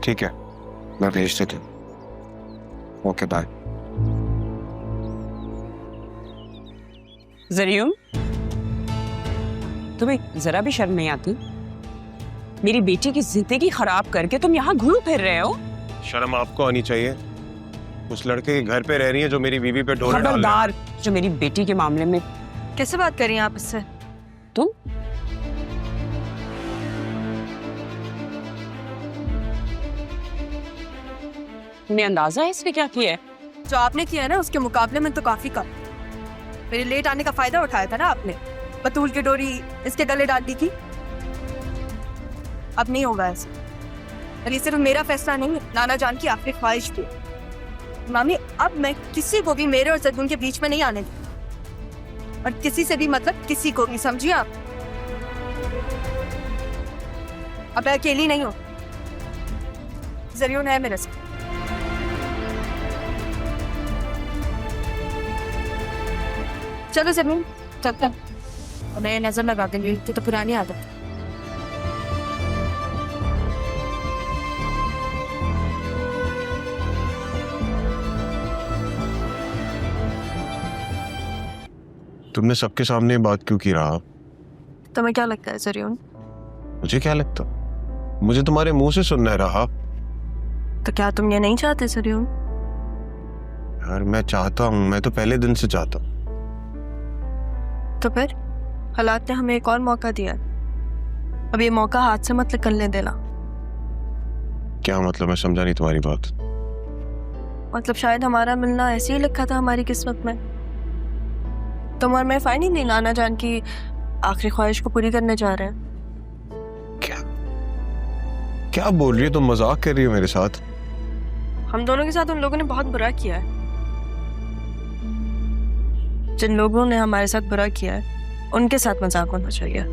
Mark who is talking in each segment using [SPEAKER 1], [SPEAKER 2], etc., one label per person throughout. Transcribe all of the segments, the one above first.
[SPEAKER 1] ठीक है, मैं भेज देती हूँ। Okay bye.
[SPEAKER 2] ज़रियुन, तुम्हें जरा भी शर्म नहीं आती? मेरी बेटी की जिंदगी खराब करके तुम यहाँ घूम फिर रहे हो।
[SPEAKER 1] शर्म आपको आनी चाहिए। उस लड़के के घर पे रह रही है जो मेरी बीवी पे डोरे डाल रहा है।
[SPEAKER 2] खबरदार, जो मेरी बेटी के मामले में।
[SPEAKER 3] कैसे बात कर रही हैं आप इससे?
[SPEAKER 2] तुम तुम्हें अंदाजा है इसने क्या किया है?
[SPEAKER 3] जो आपने किया है ना उसके मुकाबले में तो काफी कम। मेरे लेट आने का फायदा उठाया था ना आपने। बतूल की डोरी इसके गले डाल दी थी। अब नहीं होगा ऐसा। और ये सिर्फ मेरा फैसला नहीं है, नाना जान की आखिरी ख्वाहिश भी। मामी, अब मैं किसी को भी मेरे और ज़रियुन के बीच में नहीं आने दूंगी। और किसी से भी मतलब किसी को भी, समझिए आप। अब मैं अकेली नहीं हूँ, ज़रियुन है मेरे साथ। चलो ज़रियुन, चलते हैं। मैं नजर लगा दूंगी, तो पुरानी आदत है।
[SPEAKER 1] तुमने सबके सामने बात क्यों की रहा?
[SPEAKER 3] तुम्हें क्या लगता है ज़रियुन?
[SPEAKER 1] मुझे क्या लगता? मुझे तुम्हारे मुंह से सुनना है रहा।
[SPEAKER 3] तो क्या तुम ये नहीं चाहते ज़रियुन?
[SPEAKER 1] यार मैं चाहता हूँ, मैं तो पहले दिन से चाहता हूँ।
[SPEAKER 3] तो फिर हालात ने हमें एक और मौका दिया। अब ये मौका हाथ से मत निकलने देना।
[SPEAKER 1] क्या मतलब? मैं समझा नहीं तुम्हारी बात।
[SPEAKER 3] मतलब शायद हमारा मिलना ऐसे ही लिखा था हमारी किस्मत में। तुम और मैं फाइनली नाना जान की आखिरी ख्वाहिश को पूरी करने जा रहे हैं।
[SPEAKER 1] क्या क्या बोल रही है तुम? मजाक कर रही हो मेरे साथ?
[SPEAKER 3] हम दोनों के साथ उन लोगों ने बहुत बुरा किया है। जिन लोगों ने हमारे साथ बुरा किया है उनके साथ मजाक होना चाहिए।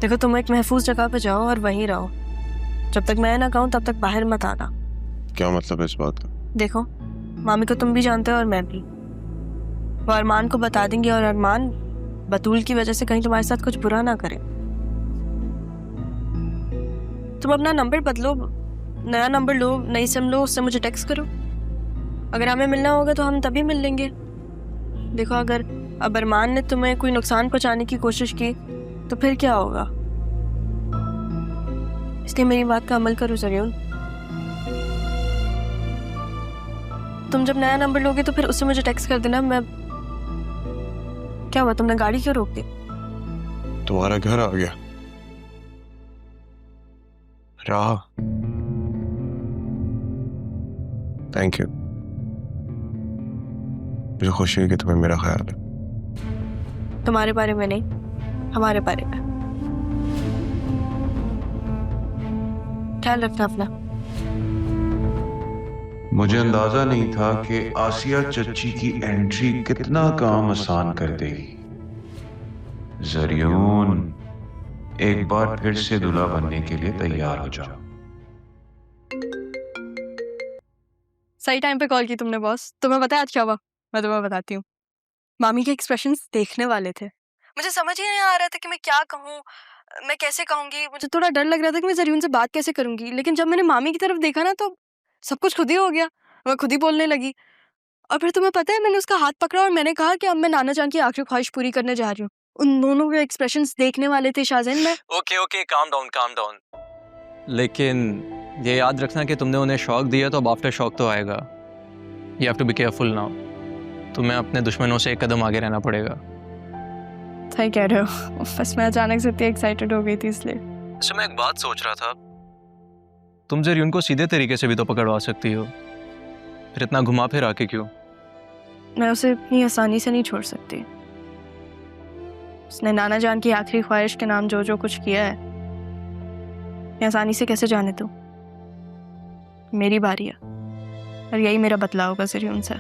[SPEAKER 3] देखो, तुम एक महफूज जगह पे जाओ और वहीं रहो। जब तक मैं ना कहूँ तब तक बाहर मत आना।
[SPEAKER 1] क्या मतलब है इस बात का?
[SPEAKER 3] देखो, मामी को तुम भी जानते हो और मैं भी। वो अरमान को बता देंगे और अरमान बतूल की वजह से कहीं तुम्हारे साथ कुछ बुरा ना करे। तुम अपना नंबर बदलो, नया नंबर लो, नई सिम लो, उससे मुझे टेक्स्ट करो। अगर हमें मिलना होगा तो हम तभी मिल लेंगे। देखो, अगर अब अरमान ने तुम्हें कोई नुकसान पहुंचाने की कोशिश की तो फिर क्या होगा? इसलिए मेरी बात का अमल करो ज़रियुन। तुम जब नया नंबर लोगे तो फिर उससे मुझे टेक्स्ट कर देना। मैं क्या हुआ, तुमने गाड़ी क्यों रोक दी?
[SPEAKER 1] तुम्हारा घर आ गया राह। Thank you. मुझे खुशी है कि तुम्हें मेरा ख्याल है।
[SPEAKER 3] तुम्हारे बारे में नहीं, हमारे बारे में। ख्याल रखना अपना।
[SPEAKER 4] मुझे अंदाजा नहीं था कि आसिया चच्ची की एंट्री कितना काम आसान कर देगी। ज़रियुन, एक बार फिर से दूल्हा बनने के लिए तैयार हो जाओ।
[SPEAKER 3] सही टाइम पे कॉल की तुमने बॉस। तुम्हें पता है आज क्या हुआ? मैं तुम्हें बताती हूँ। मामी के एक्सप्रेशंस देखने वाले थे। मुझे समझ ही नहीं आ रहा था कि मैं क्या कहूँ, मैं कैसे कहूँगी। मुझे थोड़ा डर लग रहा था कि मैं ज़रियुन से बात कैसे करूँगी। लेकिन जब मैंने मामी की तरफ देखा ना तो सब कुछ खुद ही हो गया। मैं खुद ही बोलने लगी। और फिर तुम्हें पता है, मैंने उसका हाथ पकड़ा और मैंने कहा कि अब मैं नाना जान की आखिरी ख्वाहिश पूरी करने जा रही हूँ। उन दोनों के एक्सप्रेशंस देखने वाले थे शाहजैन। मैं
[SPEAKER 5] ओके काम डाउन। लेकिन ये याद रखना कि तुमने उन्हें शॉक दिया तो अब आफ्टर शॉक तो आएगा। You have to be careful now. तुम्हें अपने दुश्मनों से एक कदम आगे रहना पड़ेगा।
[SPEAKER 3] सही कह रहे हो। बस मैं अचानक से इतनी एक्साइटेड हो गई थी इसलिए।
[SPEAKER 5] अच्छा, मैं एक बात सोच रहा था, तुम ज़रियुन को सीधे तरीके से भी तो पकड़वा सकती हो, फिर इतना घुमा फिर आके क्यों?
[SPEAKER 3] मैं उसे इतनी आसानी से नहीं छोड़ सकती। उसने नाना जान की आखिरी ख्वाहिश के नाम जो कुछ किया है, मैं आसानी से कैसे जाने दूं? मेरी बारी है और यही मेरा बदला होगा ज़रियुन से।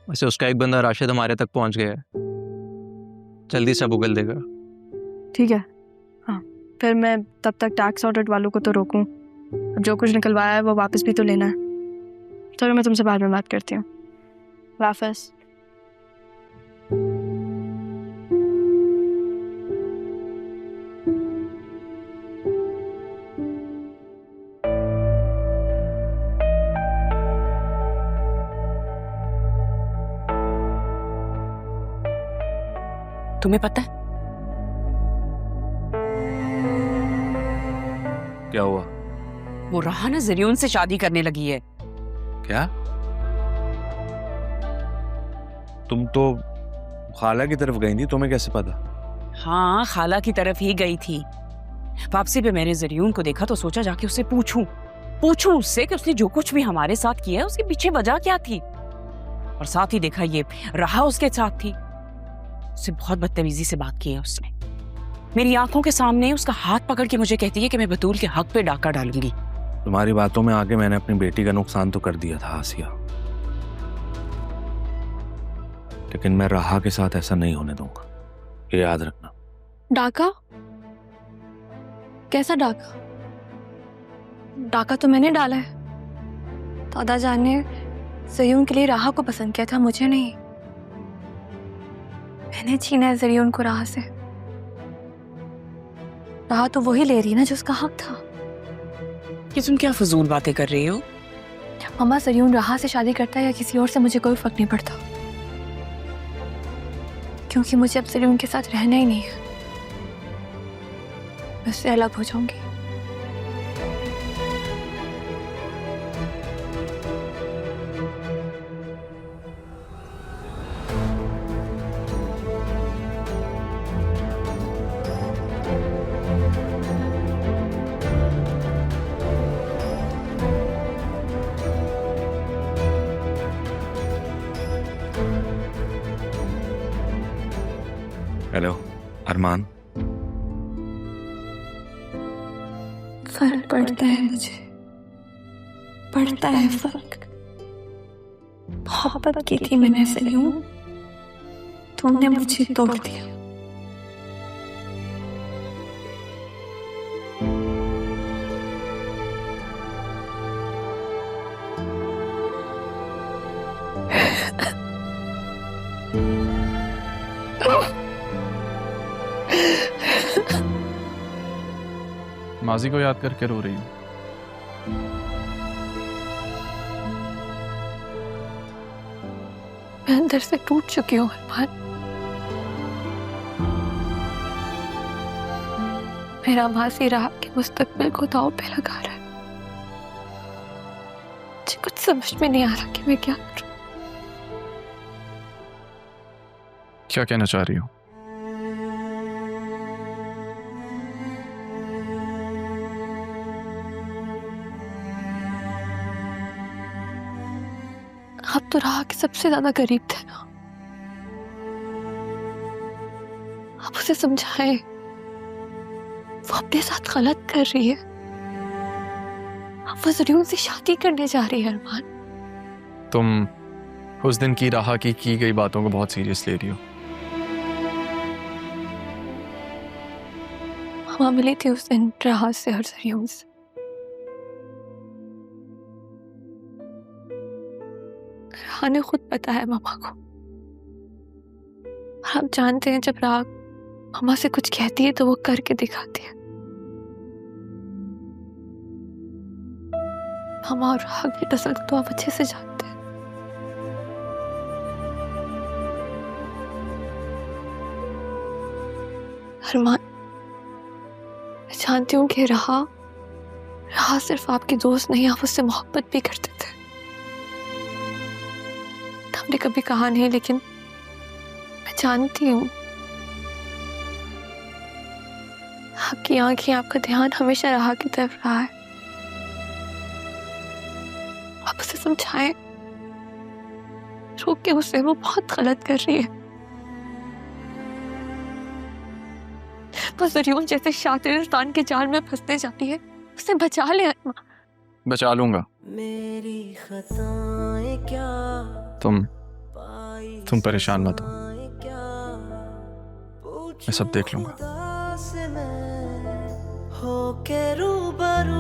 [SPEAKER 5] वैसे उसका एक बंदा राशिद हमारे तक पहुंच गया है, जल्दी से उगल देगा।
[SPEAKER 3] ठीक है, हाँ। फिर मैं तब तक टैक्स ऑडिट वालों को तो रोकूं। अब जो कुछ निकलवाया है वो वापस भी तो लेना है। चलो, मैं तुमसे बाद में बात करती हूँ। वापस।
[SPEAKER 2] तुम्हें पता है
[SPEAKER 6] क्या हुआ?
[SPEAKER 2] वो राहा ना जरियून से शादी करने लगी है।
[SPEAKER 6] क्या? तुम तो खाला की तरफ गई थी, तुम्हें कैसे पता?
[SPEAKER 2] हाँ, खाला की तरफ ही गई थी। वापसी पे मैंने जरियून को देखा तो सोचा जाके उससे पूछूं उससे कि उसने जो कुछ भी हमारे साथ किया है उसके पीछे वजह क्या थी। और साथ ही देखा ये राहा उसके साथ थी। उससे बहुत बदतमीजी से बात की है उसने। मेरी आंखों के सामने उसका हाथ पकड़ के मुझे कहती है कि मैं बतूल के हक पे डाका डालूंगी।
[SPEAKER 6] तुम्हारी बातों में आके मैंने अपनी बेटी का नुकसान तो कर दिया था आसिया, लेकिन मैं राहा के साथ ऐसा नहीं होने दूंगा, ये याद रखना।
[SPEAKER 3] डाका? कैसा डाका? डाका तो मैंने डाला है। दादा जान ने जरियून के लिए राहा को पसंद किया था, मुझे नहीं। मैंने छीना है जरियून को राहा से। राहा तो वही ले रही है ना जो उसका हक था।
[SPEAKER 2] कि तुम क्या फजूल बातें कर रही हो?
[SPEAKER 3] मम्मा, जरियून राहा से शादी करता है या किसी और से मुझे कोई फर्क नहीं पड़ता, क्योंकि मुझे अब जरियून के साथ रहना ही नहीं है। मैं उससे अलग हो जाऊंगी।
[SPEAKER 6] हेलो अरमान,
[SPEAKER 3] फर्क पड़ता है मुझे, पड़ता है फर्क। मोहब्बत की थी मैंने जरियून, तुमने मुझे तोड़ दिया।
[SPEAKER 5] माजी को याद करके रो रही हूँ।
[SPEAKER 3] मैं अंदर से टूट चुकी हूँ अरमान। मेरा मासी राह के मुस्तकबिल को दांव पे लगा रहा है। मुझे कुछ समझ में नहीं आ रहा कि मैं क्या करूं।
[SPEAKER 5] क्या कहना चाह रही हो?
[SPEAKER 3] आप तो राह के सबसे ज्यादा करीब थे ना। आप उसे समझाएं, वो अपने साथ गलत कर रही है। आप वो जरियून से शादी करने जा रही है अरमान।
[SPEAKER 5] तुम उस दिन की राह की गई बातों को बहुत सीरियस ले रही हो।
[SPEAKER 3] मामा मिली थी उस दिन राह से और जरियून से। राह ने खुद बताया मामा को। और हम जानते हैं जब राह मामा से कुछ कहती है तो वो करके दिखाती है। मामा और राह की नस्ल तो आप अच्छे से जानते हैं। अरमान, मैं जानती हूँ कि राह सिर्फ आपकी दोस्त नहीं, आप उससे मोहब्बत भी करते थे। हमने कभी कहा नहीं, लेकिन मैं जानती हूँ आपकी आंखें, आपका ध्यान हमेशा राह की तरफ रहा है। आप उसे समझाएं, रोक के उसे, वो बहुत गलत कर रही है। वो जरियून जैसे शातिर इंसान के जाल में फंसने जाती है, उसे बचा ले अरमान।
[SPEAKER 5] बचा लूंगा।
[SPEAKER 7] मेरी खताएं क्या,
[SPEAKER 5] तुम परेशान मत हो, मैं सब देख लूंगा।
[SPEAKER 7] हो के रूबरू